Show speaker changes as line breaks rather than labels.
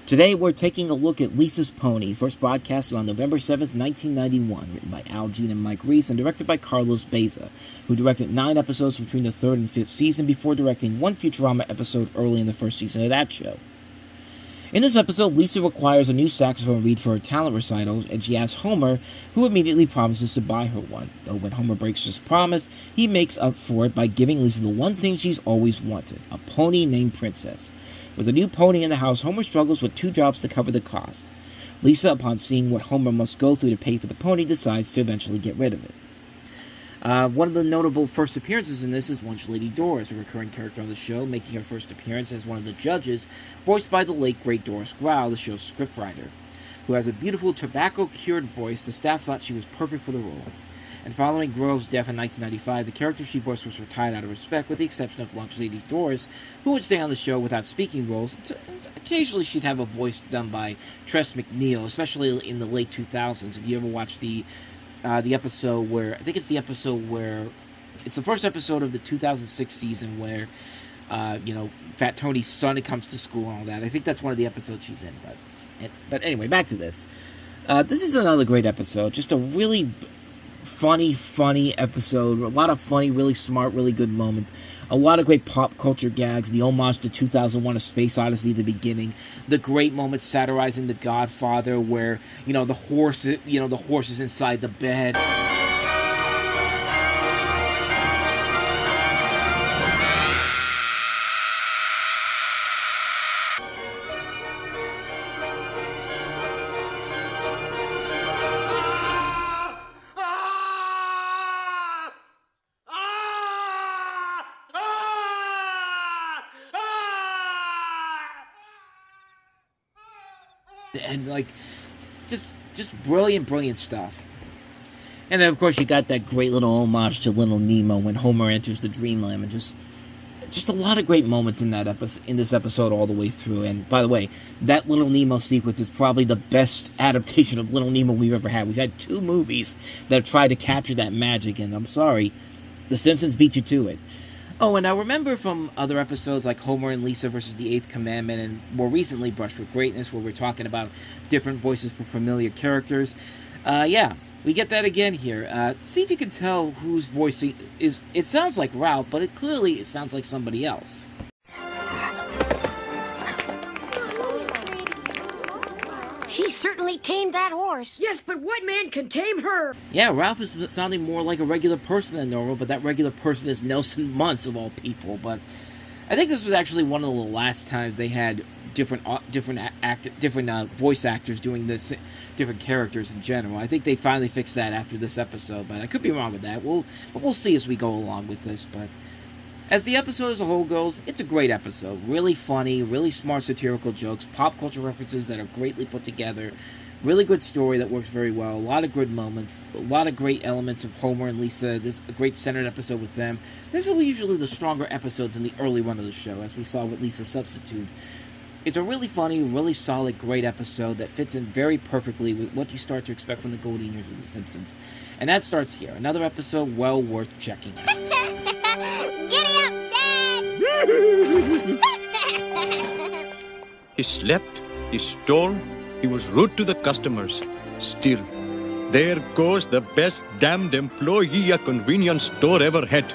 Today we're taking a look at Lisa's Pony, first broadcasted on November 7th, 1991, written by Al Jean and Mike Reiss, and directed by Baueza, who directed 9 episodes between the 3rd and 5th season before directing 1 Futurama episode early in the 1st season of that show. In this episode, Lisa requires a new saxophone reed for her talent recital, and she asks Homer, who immediately promises to buy her one. Though when Homer breaks his promise, he makes up for it by giving Lisa the one thing she's always wanted, a pony named Princess. With a new pony in the house, Homer struggles with 2 jobs to cover the cost. Lisa, upon seeing what Homer must go through to pay for the pony, decides to eventually get rid of it. One of the notable first appearances in this is Lunch Lady Doris, a recurring character on the show, making her first appearance as one of the judges, voiced by the late great Doris Grau, the show's scriptwriter. Who has a beautiful tobacco-cured voice, the staff thought she was perfect for the role. And following Grau's death in 1995, the character she voiced was retired out of respect, with the exception of Lunch Lady Doris, who would stay on the show without speaking roles. Occasionally she'd have a voice done by Tress MacNeille, especially in the late 2000s. If you ever watched the episode where, I think it's the episode where, it's the first episode of the 2006 season where, Fat Tony's son comes to school and all that. I think that's one of the episodes she's in, but anyway, back to this. This is another great episode, just a really funny episode. A lot of funny, really smart, really good moments. A lot of great pop culture gags. The homage to 2001: A Space Odyssey at the beginning. The great moments satirizing The Godfather, where the horse is inside the bed. And just brilliant stuff. And then of course you got that great little homage to Little Nemo when Homer enters the Dreamland, and just a lot of great moments in this episode all the way through. And by the way, that Little Nemo sequence is probably the best adaptation of Little Nemo we've ever had. We've had 2 movies that have tried to capture that magic, and I'm sorry, The Simpsons beat you to it. Oh, and I remember from other episodes like Homer and Lisa versus the Eighth Commandment, and more recently Brush with Greatness, where we're talking about different voices for familiar characters. Yeah, we get that again here. See if you can tell whose voice is. It sounds like Ralph, but it sounds like somebody else.
She certainly tamed that horse.
Yes, but what man can tame her?
Yeah, Ralph is sounding more like a regular person than normal, but that regular person is Nelson Muntz, of all people. But I think this was actually one of the last times they had different voice actors doing this, different characters in general. I think they finally fixed that after this episode, but I could be wrong with that. We'll see as we go along with this, but as the episode as a whole goes, it's a great episode. Really funny, really smart satirical jokes, pop culture references that are greatly put together, really good story that works very well, a lot of good moments, a lot of great elements of Homer and Lisa, this a great centered episode with them. These are usually the stronger episodes in the early run of the show, as we saw with Lisa's Substitute. It's a really funny, really solid, great episode that fits in very perfectly with what you start to expect from the golden years of The Simpsons. And that starts here. Another episode well worth checking out.
Giddy up, Dad!
He slept, he stole, he was rude to the customers. Still, there goes the best damned employee a convenience store ever had.